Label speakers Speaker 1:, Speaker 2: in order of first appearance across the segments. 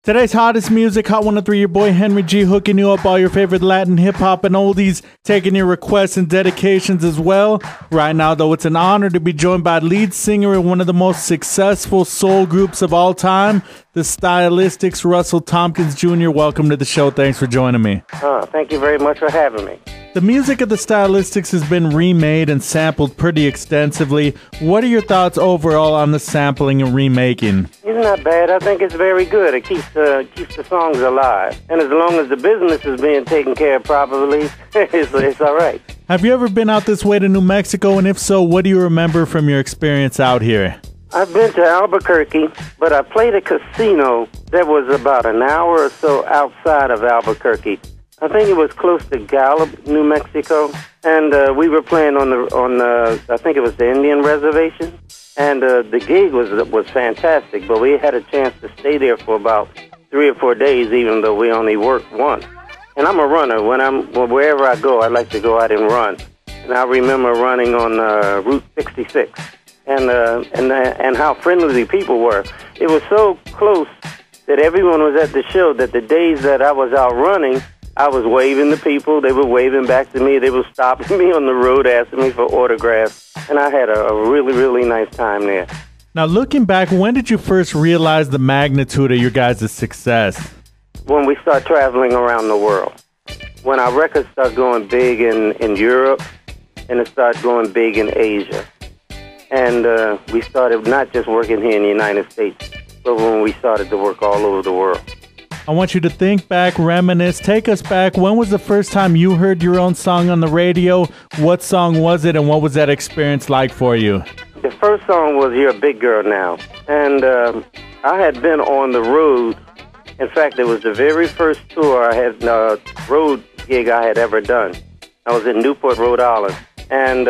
Speaker 1: Today's hottest music, Hot 103, your boy Henry G, hooking you up all your favorite Latin hip-hop and oldies, taking your requests and dedications as well. Right now, though, it's an honor to be joined by lead singer in one of the most successful soul groups of all time, the Stylistics, Russell Thompkins Jr. Welcome to the show. Thanks for joining me.
Speaker 2: Thank you very much for having me.
Speaker 1: The music of the Stylistics has been remade and sampled pretty extensively. What are your thoughts overall on the sampling and remaking?
Speaker 2: It's not bad. I think it's very good. It keeps the songs alive. And as long as the business is being taken care of properly, it's all right.
Speaker 1: Have you ever been out this way to New Mexico? And if so, what do you remember from your experience out here?
Speaker 2: I've been to Albuquerque, but I played a casino that was about an hour or so outside of Albuquerque. I think it was close to Gallup, New Mexico, and we were playing on I think it was the Indian reservation, and the gig was fantastic. But we had a chance to stay there for about 3 or 4 days, even though we only worked once. And I'm a runner. Wherever I go, I like to go out and run. And I remember running on Route 66, and how friendly the people were. It was so close that everyone was at the show. That the days that I was out running, I was waving to people. They were waving back to me. They were stopping me on the road, asking me for autographs. And I had a really, really nice time there.
Speaker 1: Now, looking back, when did you first realize the magnitude of your guys' success?
Speaker 2: When we start traveling around the world. When our records start going big in Europe, and it started going big in Asia. And we started not just working here in the United States, but when we started to work all over the world.
Speaker 1: I want you to think back, reminisce, take us back. When was the first time you heard your own song on the radio? What song was it, and what was that experience like for you?
Speaker 2: The first song was You're a Big Girl Now. And I had been on the road. In fact, it was the very first tour I had, road gig I had ever done. I was in Newport, Rhode Island. And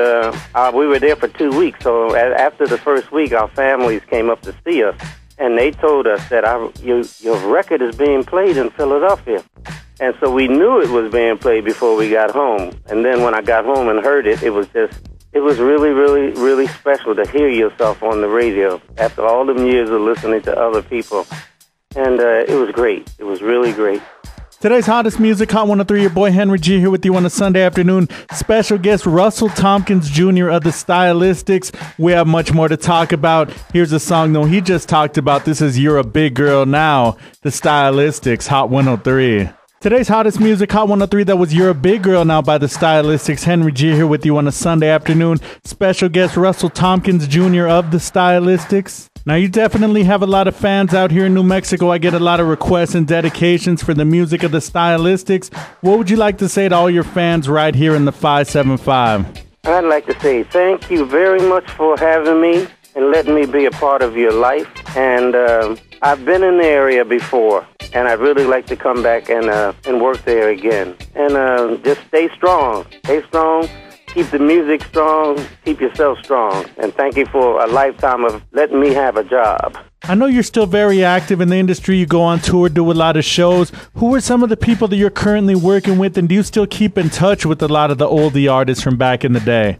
Speaker 2: we were there for 2 weeks. So after the first week, our families came up to see us. And they told us that your record is being played in Philadelphia. And so we knew it was being played before we got home. And then when I got home and heard it, it was really, really, really special to hear yourself on the radio after all them years of listening to other people. And it was great. It was really great.
Speaker 1: Today's hottest music, Hot 103, your boy Henry G here with you on a Sunday afternoon. Special guest Russell Thompkins Jr. of the Stylistics. We have much more to talk about. Here's a song, though, he just talked about. This is You're a Big Girl Now, the Stylistics, Hot 103. Today's hottest music, Hot 103, that was You're a Big Girl Now by the Stylistics. Henry G here with you on a Sunday afternoon. Special guest Russell Thompkins Jr. of the Stylistics. Now, you definitely have a lot of fans out here in New Mexico. I get a lot of requests and dedications for the music of the Stylistics. What would you like to say to all your fans right here in the 575?
Speaker 2: I'd like to say thank you very much for having me and letting me be a part of your life. And I've been in the area before, and I'd really like to come back and work there again. And just stay strong. Stay strong. Keep the music strong, keep yourself strong, and thank you for a lifetime of letting me have a job.
Speaker 1: I know you're still very active in the industry. You go on tour, do a lot of shows. Who are some of the people that you're currently working with, and do you still keep in touch with a lot of the oldie artists from back in the day?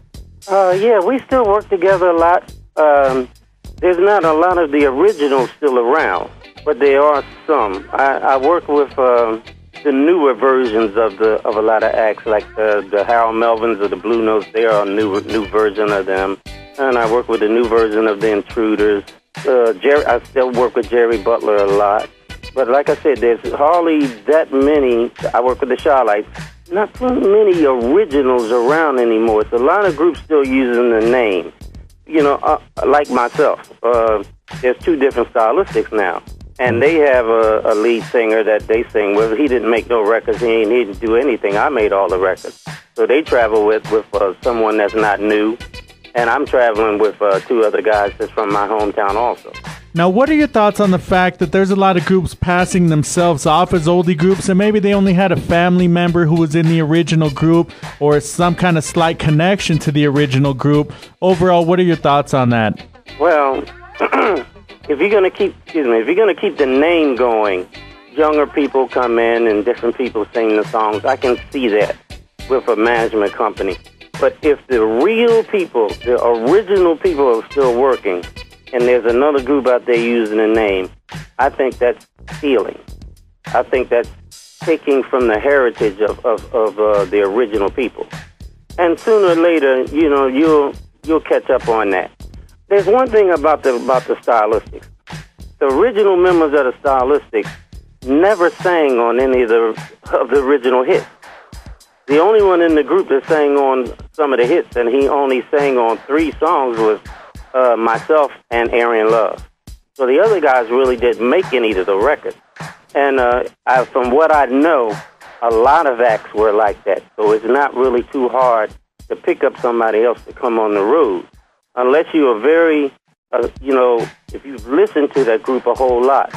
Speaker 2: Yeah, we still work together a lot. There's not a lot of the originals still around, but there are some. I work with the newer versions of a lot of acts, like the Harold Melvins or the Blue Notes. They are a new version of them. And I work with the new version of the Intruders. I still work with Jerry Butler a lot. But like I said, there's hardly that many. I work with the Charlites. Not too many originals around anymore. It's a lot of groups still using the name. You know, like myself. There's 2 different Stylistics now. And they have a lead singer that they sing with. He didn't make no records. He didn't do anything. I made all the records. So they travel with someone that's not new. And I'm traveling with 2 other guys that's from my hometown also.
Speaker 1: Now, what are your thoughts on the fact that there's a lot of groups passing themselves off as oldie groups, and maybe they only had a family member who was in the original group or some kind of slight connection to the original group? Overall, what are your thoughts on that?
Speaker 2: Well, if you're gonna keep the name going, younger people come in and different people sing the songs. I can see that with a management company. But if the real people, the original people, are still working, and there's another group out there using the name, I think that's stealing. I think that's taking from the heritage of the original people. And sooner or later, you know, you'll catch up on that. There's one thing about the Stylistics. The original members of the Stylistics never sang on any of the original hits. The only one in the group that sang on some of the hits, and he only sang on 3 songs, was myself and Arian Love. So the other guys really didn't make any of the records. And from what I know, a lot of acts were like that. So it's not really too hard to pick up somebody else to come on the road. Unless you are very, you know, if you've listened to that group a whole lot,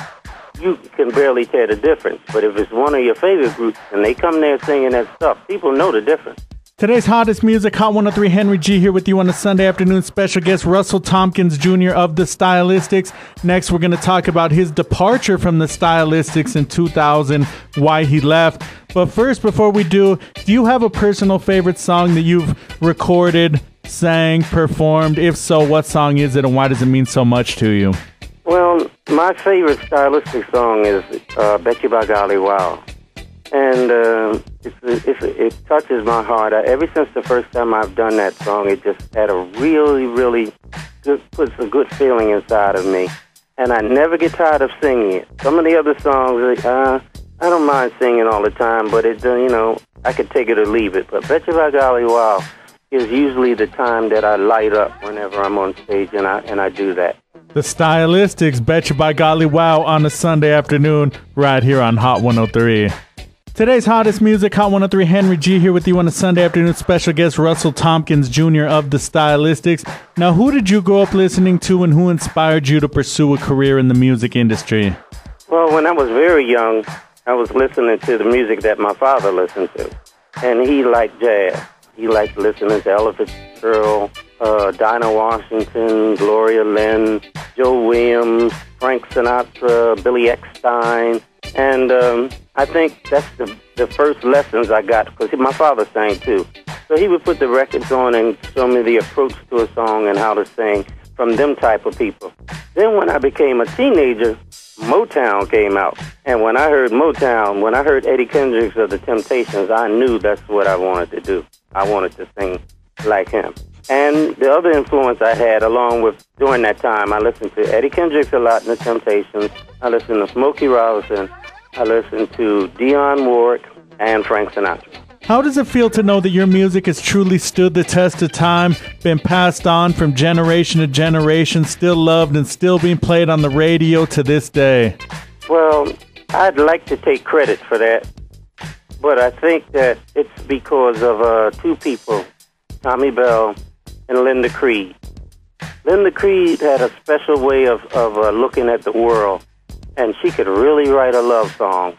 Speaker 2: you can barely tell the difference. But if it's one of your favorite groups and they come there singing that stuff, people know the difference.
Speaker 1: Today's hottest music, Hot 103, Henry G here with you on a Sunday afternoon. Special guest Russell Thompkins Jr. of the Stylistics. Next, we're going to talk about his departure from the Stylistics in 2000, why he left. But first, before we do you have a personal favorite song that you've recorded, sang, performed? If so, what song is it and why does it mean so much to you?
Speaker 2: Well, my favorite Stylistic song is Bet You By Golly Wow. And it touches my heart. Ever since the first time I've done that song, it just had a really, really good, puts a good feeling inside of me. And I never get tired of singing it. Some of the other songs, I don't mind singing all the time, but it, you know, I could take it or leave it. But Bet You By Golly Wow is usually the time that I light up whenever I'm on stage, and I do that.
Speaker 1: The Stylistics, Bet You By Golly Wow, on a Sunday afternoon, right here on Hot 103. Today's hottest music, Hot 103, Henry G here with you on a Sunday afternoon. Special guest Russell Thompkins Jr. of the Stylistics. Now, who did you grow up listening to and who inspired you to pursue a career in the music industry?
Speaker 2: Well, when I was very young, I was listening to the music that my father listened to. And he liked jazz. He liked listening to Ella Fitzgerald, Dinah Washington, Gloria Lynn, Joe Williams, Frank Sinatra, Billy Eckstine. And I think that's the first lessons I got, because my father sang too. So he would put the records on and show me the approach to a song and how to sing from them type of people. Then when I became a teenager, Motown came out. And when I heard Motown, when I heard Eddie Kendricks of the Temptations, I knew that's what I wanted to do. I wanted to sing like him. And the other influence I had along with, during that time, I listened to Eddie Kendricks a lot in the Temptations. I listened to Smokey Robinson. I listened to Dionne Warwick and Frank Sinatra.
Speaker 1: How does it feel to know that your music has truly stood the test of time, been passed on from generation to generation, still loved and still being played on the radio to this day?
Speaker 2: Well, I'd like to take credit for that, but I think that it's because of 2 people, Thom Bell and Linda Creed. Linda Creed had a special way of looking at the world, and she could really write a love song.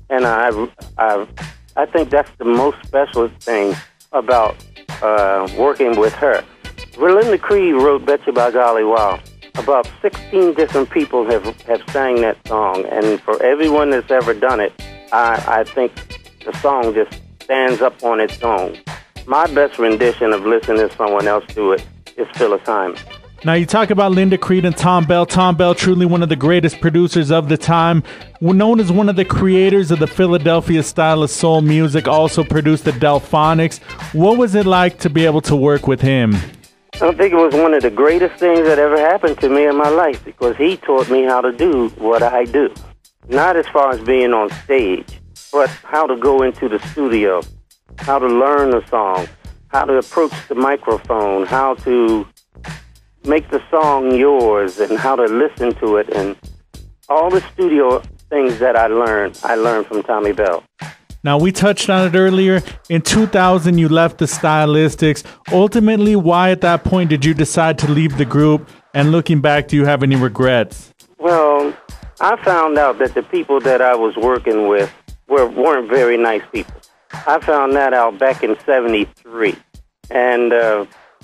Speaker 2: And I think that's the most special thing about working with her. Linda Creed wrote Bet You By Golly Wow. About 16 different people have sang that song, and for everyone that's ever done it, I think the song just stands up on its own. My best rendition of listening to someone else do it is Phyllis Hyman.
Speaker 1: Now, you talk about Linda Creed and Thom Bell. Thom Bell, truly one of the greatest producers of the time, known as one of the creators of the Philadelphia style of soul music, also produced the Delphonics. What was it like to be able to work with him?
Speaker 2: I think it was one of the greatest things that ever happened to me in my life, because he taught me how to do what I do. Not as far as being on stage, but how to go into the studio, how to learn a song, how to approach the microphone, how to make the song yours, and how to listen to it, and all the studio things that I learned from Thom Bell.
Speaker 1: Now, we touched on it earlier. In 2000, you left the Stylistics. Ultimately, why at that point did you decide to leave the group? And looking back, do you have any regrets?
Speaker 2: Well, I found out that the people that I was working with weren't very nice people. I found that out back in 73. And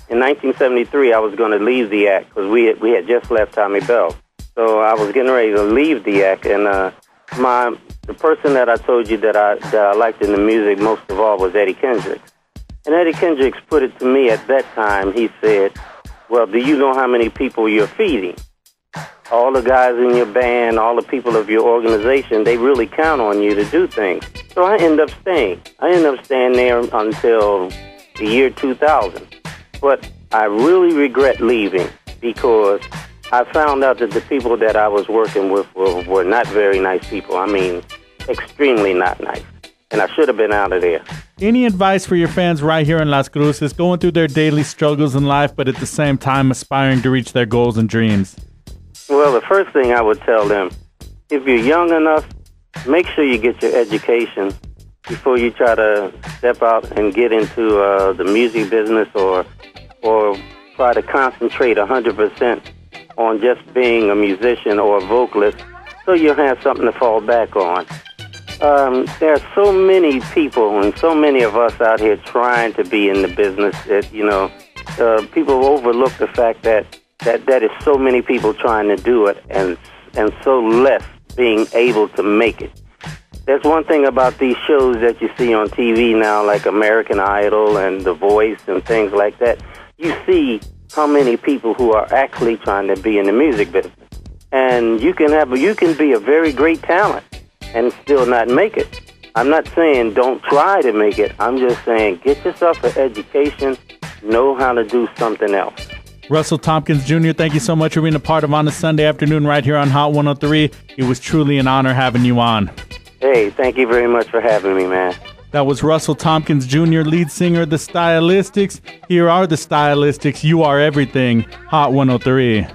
Speaker 2: in 1973, I was going to leave the act because we had just left Thom Bell. So I was getting ready to leave the act, and the person that I told you that I liked in the music most of all was Eddie Kendricks. And Eddie Kendricks put it to me at that time. He said, "Well, do you know how many people you're feeding?" all the guys in your band, all the people of your organization, they really count on you to do things. So I end up staying. I end up staying there until the year 2000. But I really regret leaving because I found out that the people that I was working with were not very nice people. I mean, extremely not nice. And I should have been out of there.
Speaker 1: Any advice for your fans right here in Las Cruces, going through their daily struggles in life, but at the same time aspiring to reach their goals and dreams?
Speaker 2: Well, the first thing I would tell them, if you're young enough, make sure you get your education before you try to step out and get into the music business or try to concentrate 100% on just being a musician or a vocalist, so you'll have something to fall back on. There are so many people and so many of us out here trying to be in the business that, people overlook the fact that is so many people trying to do it and so less being able to make it. There's one thing about these shows that you see on TV now, like American Idol and The Voice and things like that. You see how many people who are actually trying to be in the music business. And you can be a very great talent and still not make it. I'm not saying don't try to make it. I'm just saying get yourself an education, know how to do something else.
Speaker 1: Russell Thompkins Jr., thank you so much for being a part of On a Sunday Afternoon right here on Hot 103. It was truly an honor having you on.
Speaker 2: Hey, thank you very much for having me, man.
Speaker 1: That was Russell Thompkins Jr., lead singer of the Stylistics. Here are the Stylistics. You are everything. Hot 103.